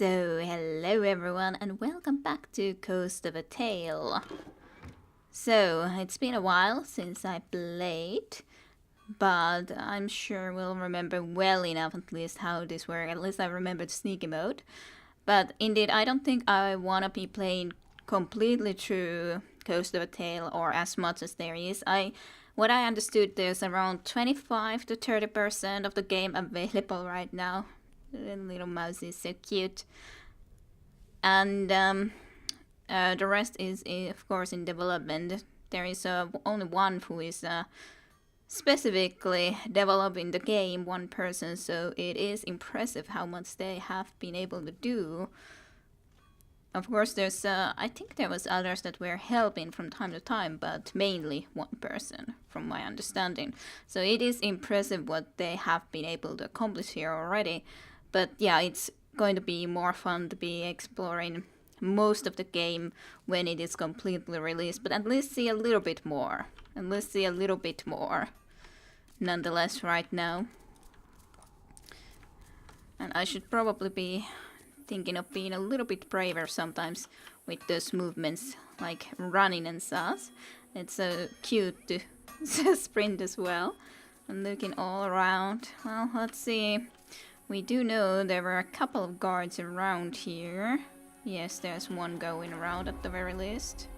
So, hello everyone, and welcome back to Coast of a Tale. So, it's been a while since I played, but I'm sure we'll remember well enough at least how this works. At least I remember the sneaky mode. But indeed, I don't think I want to be playing completely through Coast of a Tale or as much as there is. What I understood, there's around 25 to 30% of the game available right now. The little mouse is so cute. And the rest is, of course, in development. There is only one who is specifically developing the game, one person, so it is impressive how much they have been able to do. Of course, there's, I think there was others that were helping from time to time, but mainly one person, from my understanding. So it is impressive what they have been able to accomplish here already. But yeah, it's going to be more fun to be exploring most of the game when it is completely released, but at least see a little bit more. Nonetheless, right now. And I should probably be thinking of being a little bit braver sometimes with those movements, like running and such. It's so cute to sprint as well. And looking all around. Well, let's see. We do know there were a couple of guards around here. Yes, there's one going around at the very least.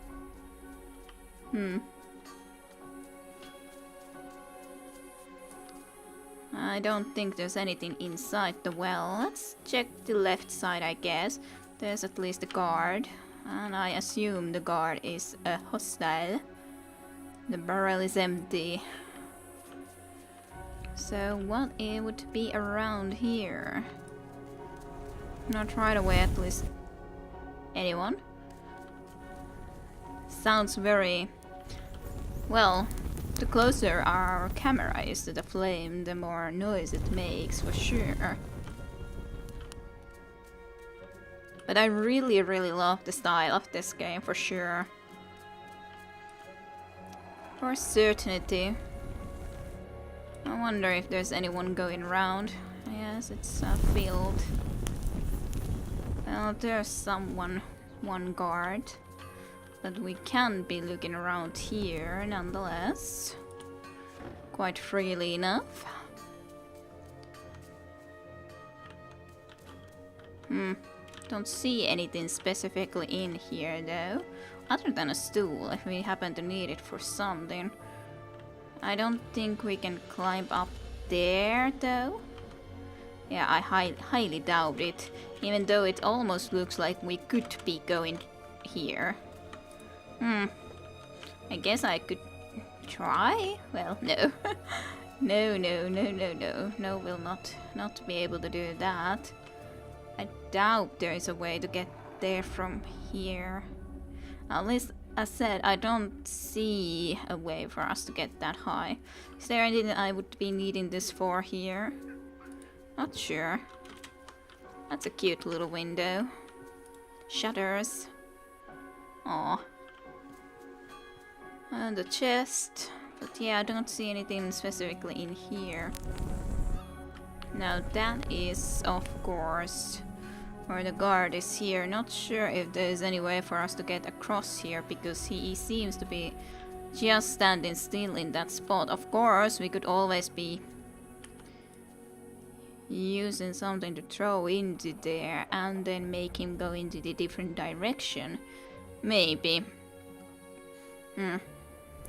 I don't think there's anything inside the well. Let's check the left side, I guess. There's at least a guard. And I assume the guard is a hostile. The barrel is empty. So what it would be around here? Not right away, at least. Anyone? Sounds very... Well, the closer our camera is to the flame, the more noise it makes, for sure. But I really love the style of this game, for sure. For certainty. I wonder if there's anyone going around. Yes, it's a field. Well, there's one guard. But we can be looking around here nonetheless. Quite freely enough. Don't see anything specifically in here though. Other than a stool, if we happen to need it for something. I don't think we can climb up there, though. Yeah, I highly doubt it. Even though it almost looks like we could be going here. I guess I could try? Well, no. No, we'll not be able to do that. I doubt there is a way to get there from here. At least, as said, I don't see a way for us to get that high. Is there anything I would be needing this for here? Not sure. That's a cute little window. Shutters. Aw. And the chest. But yeah, I don't see anything specifically in here. Now that is, of course, where the guard is here. Not sure if there's any way for us to get across here, because he seems to be just standing still in that spot. Of course, we could always be using something to throw into there and then make him go into the different direction. Maybe.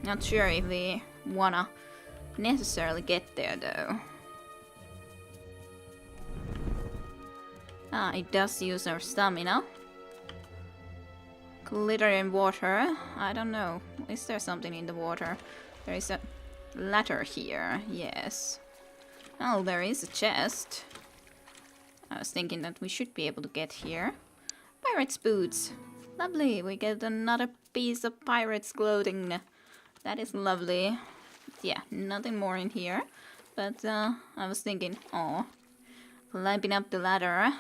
Not sure if we wanna necessarily get there though. It does use our stamina. Glitter in water. I don't know. Is there something in the water? There is a ladder here. Yes. Oh, there is a chest. I was thinking that we should be able to get here. Pirate's boots. Lovely. We get another piece of pirate's clothing. That is lovely. Yeah, nothing more in here. But I was thinking, climbing up the ladder.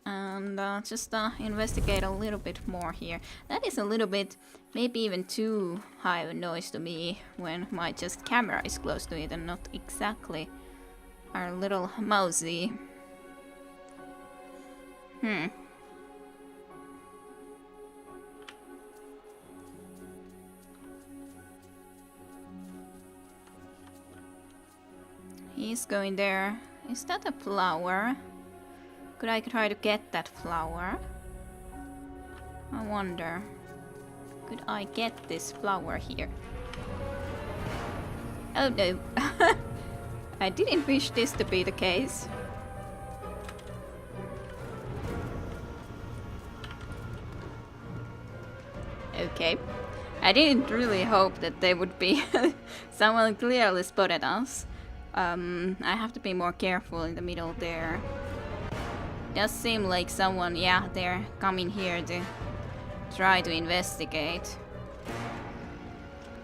And just investigate a little bit more here. That is a little bit, maybe even too high of a noise to me when my just camera is close to it and not exactly our little mousey. He's going there. Is that a flower? Could I try to get that flower? I wonder. Could I get this flower here? Oh no. I didn't wish this to be the case. Okay. I didn't really hope that they would be... Someone clearly spotted us. I have to be more careful in the middle there. Does seem like someone, yeah, they're coming here to try to investigate.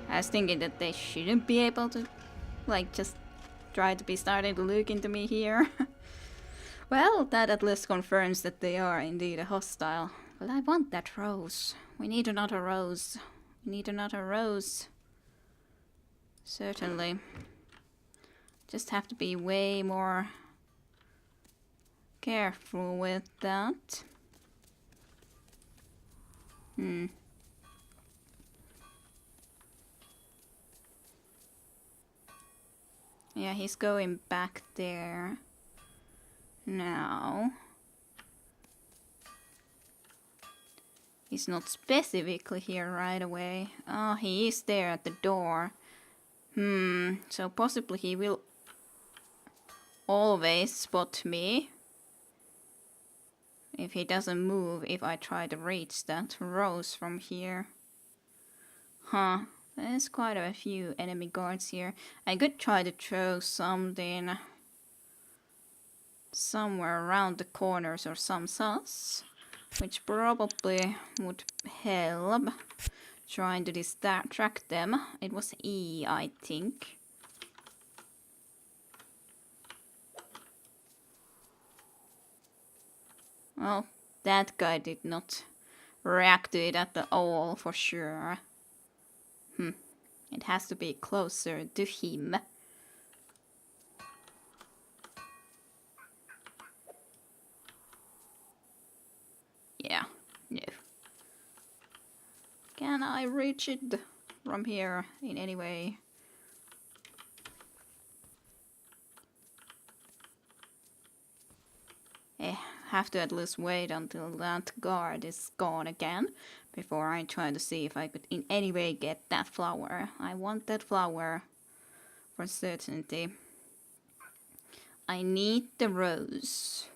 I was thinking that they shouldn't be able to, like, just try to be starting to look into me here. Well, that at least confirms that they are indeed a hostile. But I want that rose. We need another rose. We need another rose. Certainly. Just have to be way more careful with that. Yeah, he's going back there now. He's not specifically here right away. Oh, he is there at the door. So possibly he will always spot me if he doesn't move if I try to reach that rose from here. Huh. There's quite a few enemy guards here. I could try to throw something somewhere around the corners or some sus, which probably would help trying to distract them. It was E, I think. Well, that guy did not react to it at all, for sure. It has to be closer to him. Yeah, no. Can I reach it from here in any way? Have to at least wait until that guard is gone again before I try to see if I could in any way get that flower. I want that flower for certainty. I need the rose.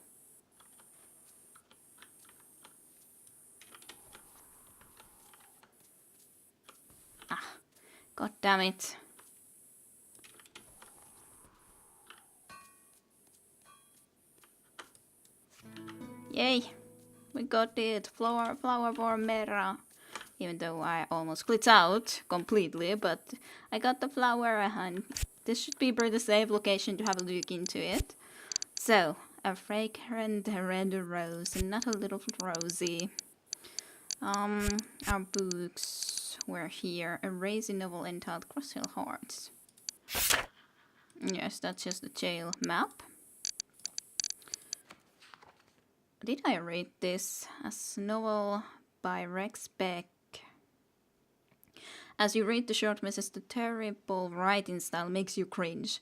Ah, god damn it. Yay! We got it! Flower for Mera! Even though I almost glitched out completely, but I got the flower and this should be a pretty safe location to have a look into it. So, a fragrant red rose, not a little rosy. Our books were here. A racing novel entitled Crosshill Hearts. Yes, that's just the jail map. Did I read this? A novel by Rex Beck. As you read the short message, the terrible writing style makes you cringe.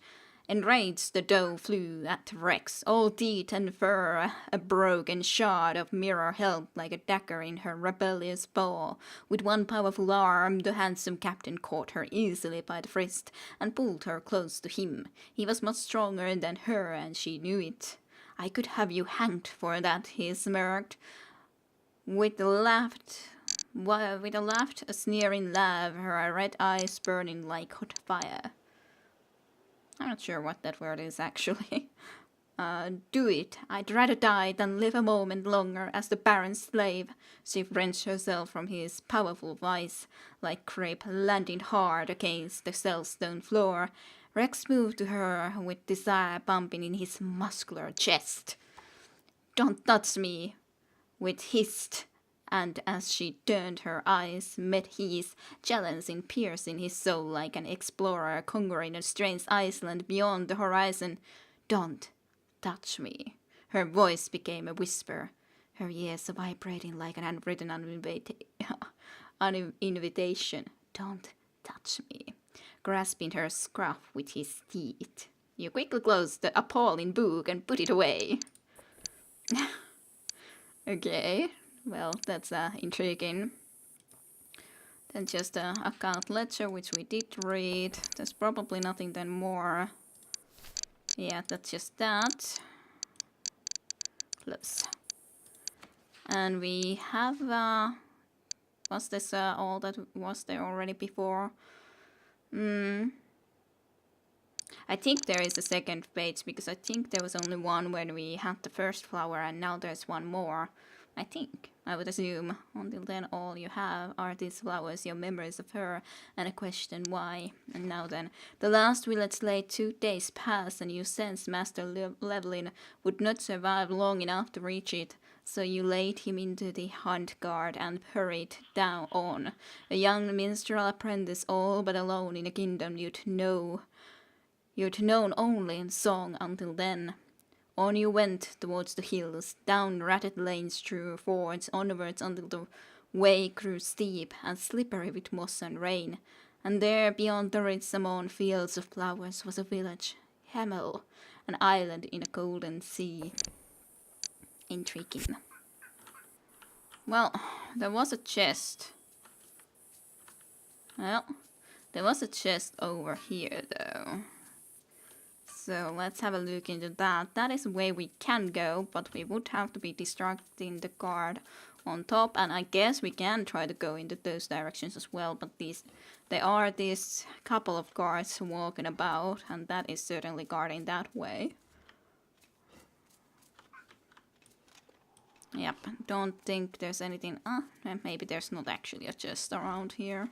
Enraged, the doe flew at Rex, all teeth and fur, a broken shard of mirror held like a dagger in her rebellious paw. With one powerful arm, the handsome captain caught her easily by the wrist and pulled her close to him. He was much stronger than her, and she knew it. I could have you hanged for that, he smirked. With a laugh, a sneering laugh, her red eyes burning like hot fire. I'm not sure what that word is, actually. Do it. I'd rather die than live a moment longer as the Baron's slave. She wrenched herself from his powerful vice, like crepe landing hard against the cellstone floor. Rex moved to her with desire pumping in his muscular chest. Don't touch me, Wit hissed, and as she turned her eyes met his, challenging piercing his soul like an explorer conquering a strange island beyond the horizon. Don't touch me. Her voice became a whisper. her ears vibrating like an unwritten invitation. Don't touch me. Grasping her scruff with his teeth. You quickly closed the appalling book and put it away. Okay, well, that's intriguing. Then just a account ledger, which we did read. There's probably nothing then more. Yeah, that's just that. Close. And we have, was this all that was there already before? I think there is a second page, because I think there was only one when we had the first flower, and now there's one more. I think. I would assume. Until then, all you have are these flowers, your memories of her, and a question why. And now then, the last village lay 2 days past, and you sensed Master Levlin would not survive long enough to reach it. So you laid him into the hunt guard and hurried down on. A young minstrel apprentice, all but alone in a kingdom you'd known only in song until then. On you went towards the hills, down rutted lanes through fords, onwards until the way grew steep and slippery with moss and rain. And there, beyond the ridge among fields of flowers, was a village, Hemel, an island in a golden sea. Intriguing. Well, there was a chest. Well, there was a chest over here, though. So let's have a look into that. That is where we can go, but we would have to be distracting the guard on top. And I guess we can try to go into those directions as well. But there are these couple of guards walking about, and that is certainly guarding that way. Yep, don't think there's anything. Maybe there's not actually a chest around here.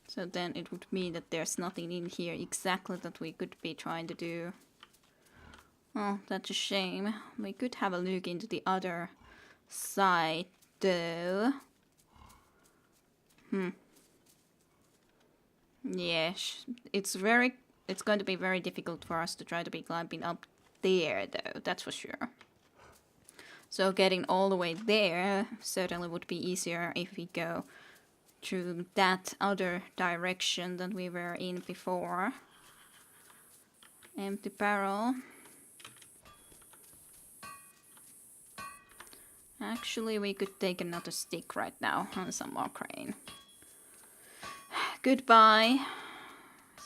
So then it would mean that there's nothing in here exactly that we could be trying to do. Oh, that's a shame. We could have a look into the other side, though. Yes, it's going to be very difficult for us to try to be climbing up there, though, that's for sure. So getting all the way there certainly would be easier if we go through that other direction that we were in before. Empty barrel. Actually, we could take another stick right now and some more crane. Goodbye,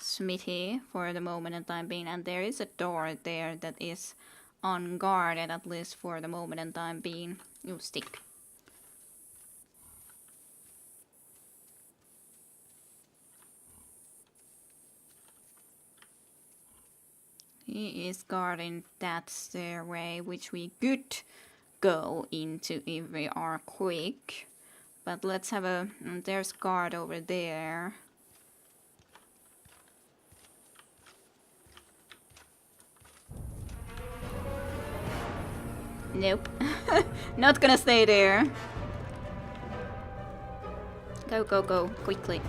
Smithy, for the moment in time being. And there is a door there that is unguarded, at least for the moment in time being. You stick. He is guarding that stairway, which we could go into if we are quick. But let's have a... there's guard over there. Nope. Not gonna stay there. Go, go, go, quickly.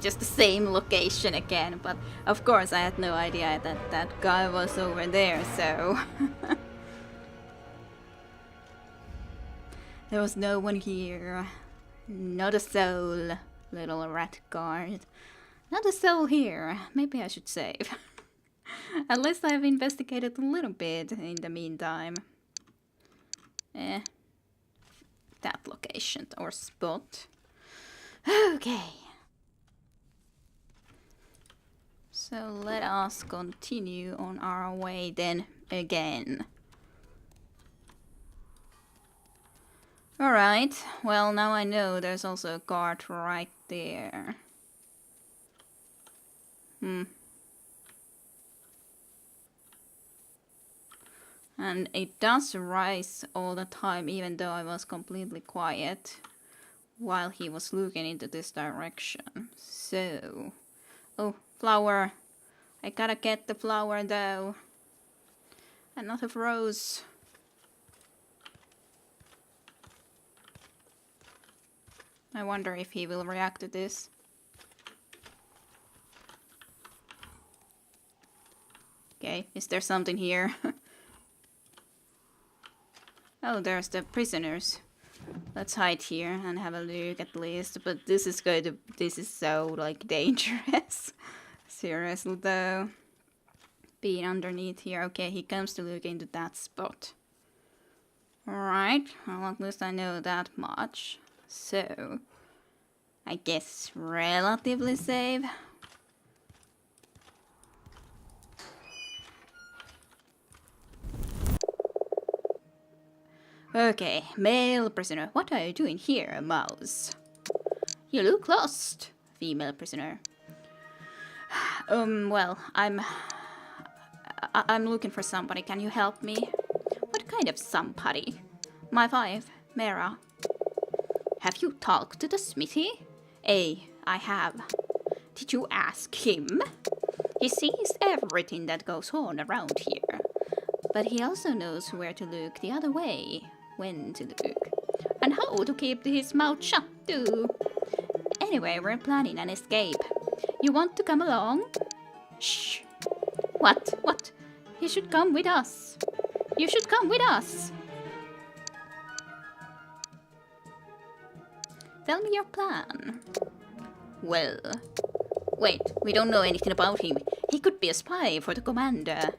Just the same location again, but of course I had no idea that that guy was over there, so... There was no one here. Not a soul, little rat guard. Not a soul here. Maybe I should save. At least I've investigated a little bit in the meantime. That location or spot. Okay. So let us continue on our way then again. Alright, well now I know there's also a guard right there. And it does rise all the time, even though I was completely quiet while he was looking into this direction. So... oh, flower. I gotta get the flower though. And not a rose. I wonder if he will react to this. Okay, is there something here? Oh, there's the prisoners. Let's hide here and have a look at least. But this is so like dangerous. Seriously though. Being underneath here. Okay, he comes to look into that spot. Alright, well at least I know that much. So, I guess relatively safe. Okay, male prisoner, what are you doing here, mouse? You look lost, female prisoner. Well, I'm looking for somebody. Can you help me? What kind of somebody? My wife, Mera. Have you talked to the smithy? I have. Did you ask him? He sees everything that goes on around here. But he also knows where to look the other way, when to look, and how to keep his mouth shut too. Anyway, we're planning an escape. You want to come along? Shh. What? You should come with us. You should come with us. Tell me your plan. Well, wait, we don't know anything about him. He could be a spy for the commander.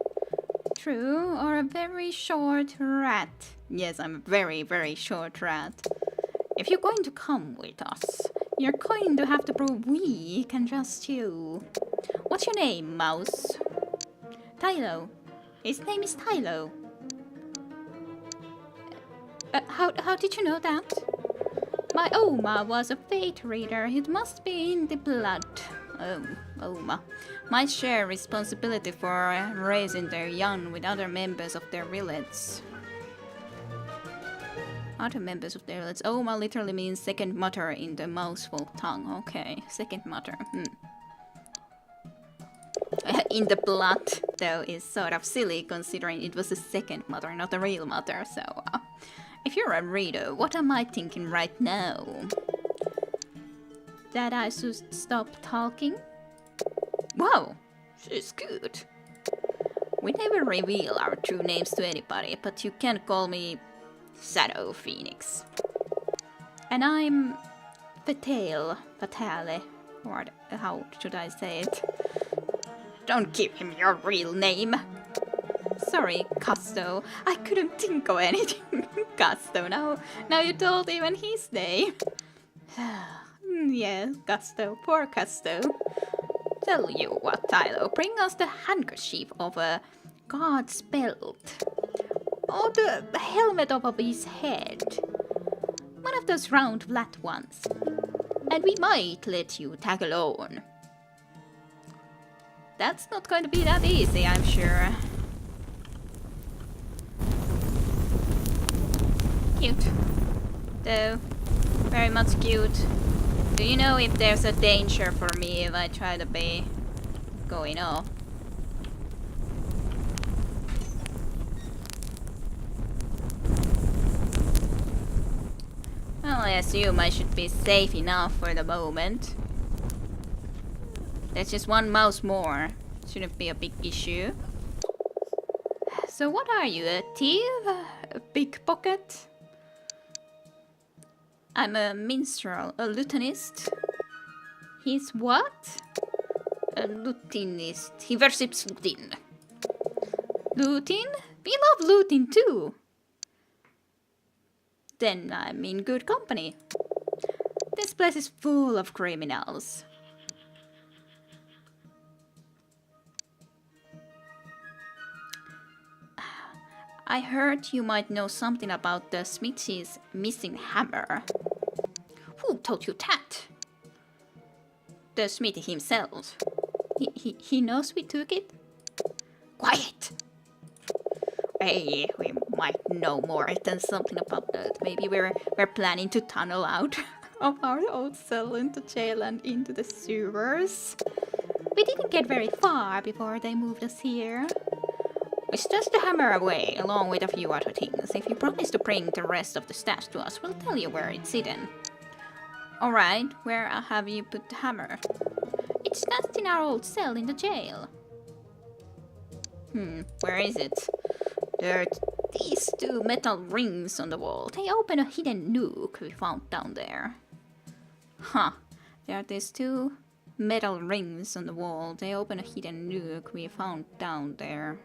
True, or a very short rat. Yes, I'm a very, very short rat. If you're going to come with us, you're going to have to prove we can trust you. What's your name, mouse? Tylo. His name is Tylo. How did you know that? My Oma was a fate reader. It must be in the blood. Oh, Oma. Might share responsibility for raising their young with other members of their village. Other members of their village. Oma literally means second mother in the mouse folk tongue. Okay, second mother. In the blood, though, is sort of silly considering it was a second mother, not a real mother, so... if you're a reader, what am I thinking right now? That I should stop talking? Wow, she's good. We never reveal our true names to anybody, but you can call me Shadow Phoenix. And I'm Fatale, or how should I say it? Don't give him your real name. Sorry, Casto. I couldn't think of anything. Casto, now you told even his name. Yes, Casto, poor Casto. Tell you what, Tylo, bring us the handkerchief of a god's belt. Or the helmet of his head. One of those round flat ones. And we might let you tag along. That's not going to be that easy, I'm sure. Cute. Though, very much cute. Do you know if there's a danger for me if I try to be going off? Well, I assume I should be safe enough for the moment. There's just one mouse more. Shouldn't be a big issue. So what are you, a thief? A pickpocket? I'm a minstrel, a lutenist. He's what? A lutenist. He worships Lutin. Lutin? We love Lutin too. Then I'm in good company. This place is full of criminals. I heard you might know something about the smithy's missing hammer. Who told you that? The smithy himself. He knows we took it? Quiet! Hey, we might know more than something about that. Maybe we're planning to tunnel out of our old cell into jail and into the sewers. We didn't get very far before they moved us here. We stashed the hammer away, along with a few other things. If you promise to bring the rest of the stash to us, we'll tell you where it's hidden. Alright, where have you put the hammer? It's stashed in our old cell in the jail. Where is it? Dirt. These two metal rings on the wall, they open a hidden nook we found down there. Huh. There are these two metal rings on the wall. They open a hidden nook we found down there.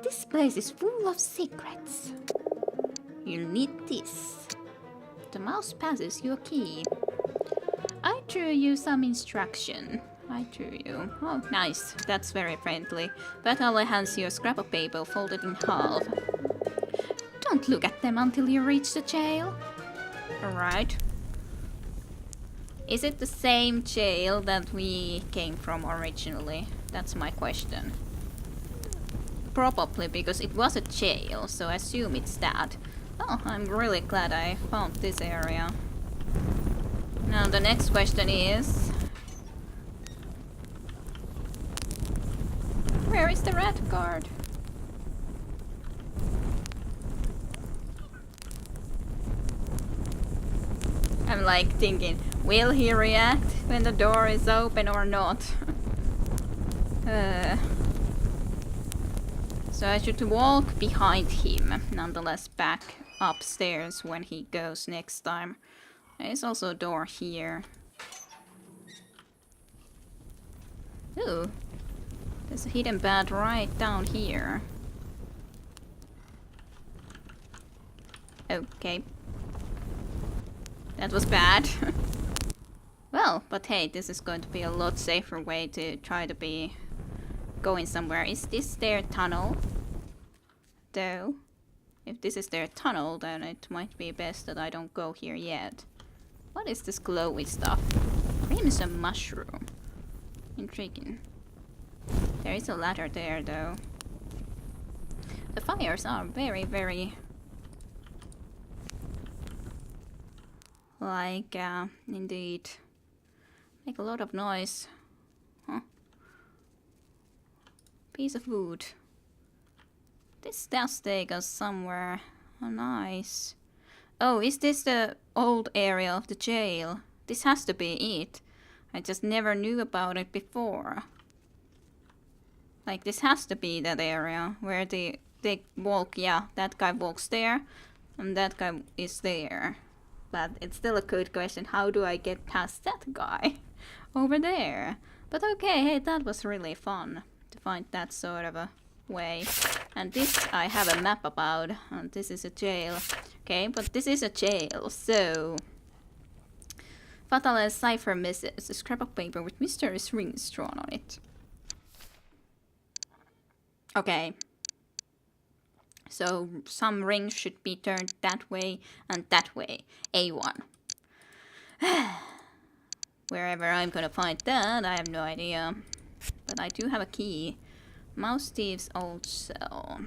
This place is full of secrets. You'll need this. The mouse passes you a key. I drew you some instruction. I drew you. Oh, nice. That's very friendly. Fatale hands you a scrap of paper folded in half. Don't look at them until you reach the jail. Alright. Is it the same jail that we came from originally? That's my question. Probably, because it was a jail, so I assume it's that. Oh, I'm really glad I found this area. Now the next question is... where is the rat guard? I'm like thinking, will he react when the door is open or not? So I should walk behind him, nonetheless back upstairs when he goes next time. There's also a door here. Ooh, there's a hidden bed right down here. Okay. That was bad. Well, but hey, this is going to be a lot safer way to try to be going somewhere. Is this their tunnel? Though, if this is their tunnel, then it might be best that I don't go here yet. What is this glowy stuff? Crimson mushroom. Intriguing. There is a ladder there, though. The fires are very, very... like, indeed. Make a lot of noise. Huh. Piece of wood. This does take us somewhere. Oh, nice. Oh, is this the old area of the jail? This has to be it. I just never knew about it before. Like, this has to be that area where they walk. Yeah, that guy walks there, and that guy is there. But it's still a good question. How do I get past that guy over there? But okay, hey, that was really fun to find that sort of a way. And this I have a map about. And this is a jail. Okay, but this is a jail, so... Fatale cipher misses a scrap of paper with mysterious rings drawn on it. Okay. So some rings should be turned that way and that way. A1. Wherever I'm gonna find that, I have no idea. But I do have a key. Mouse Thieves' old cell.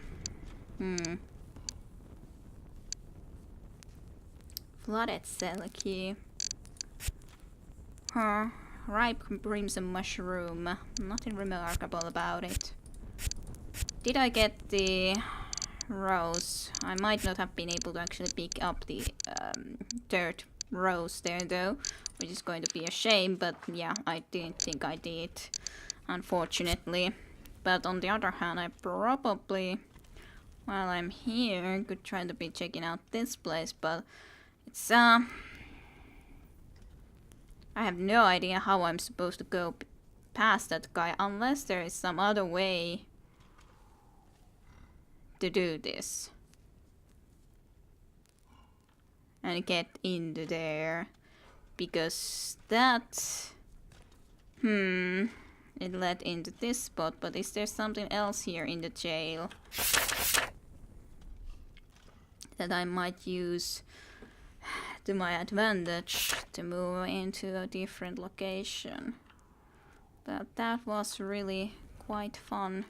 Flooded cell key. Huh. Ripe crimson mushroom. Nothing remarkable about it. Did I get the rose? I might not have been able to actually pick up the dirt rose there though, which is going to be a shame, but yeah, I didn't think I did, unfortunately. But on the other hand, I probably, while I'm here, could try to be checking out this place, but it's I have no idea how I'm supposed to go past that guy unless there is some other way to do this and get into there, because that it led into this spot. But is there something else here in the jail that I might use to my advantage to move into a different location? But that was really quite fun.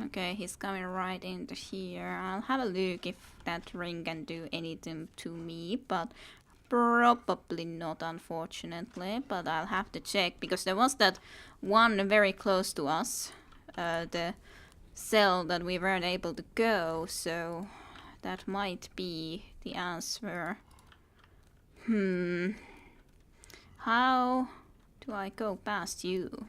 Okay, he's coming right into here. I'll have a look if that ring can do anything to me, but probably not, unfortunately. But I'll have to check, because there was that one very close to us, the cell that we weren't able to go, so that might be the answer. How do I go past you?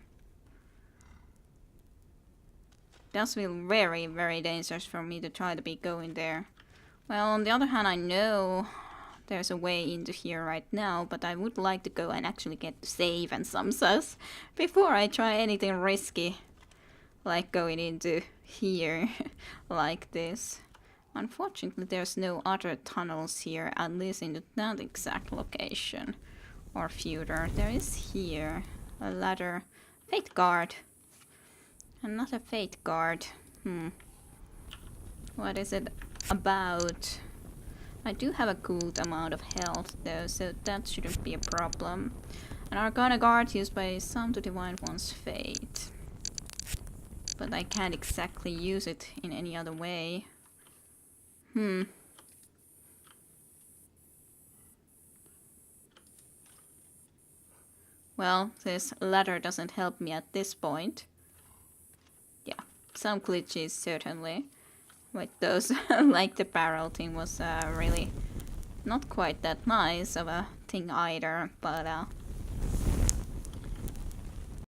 Does feel very, very dangerous for me to try to be going there. Well, on the other hand, I know there's a way into here right now, but I would like to go and actually get the save and some sus before I try anything risky, like going into here like this. Unfortunately, there's no other tunnels here, at least in that exact location. Or further. There is here a ladder. Fate guard. Another fate guard. What is it about? I do have a good amount of health though, so that shouldn't be a problem. An Arcana guard used by some to divine one's fate. But I can't exactly use it in any other way. Well, this ladder doesn't help me at this point. Yeah, some glitches certainly. With those, like the barrel thing was really not quite that nice of a thing either, but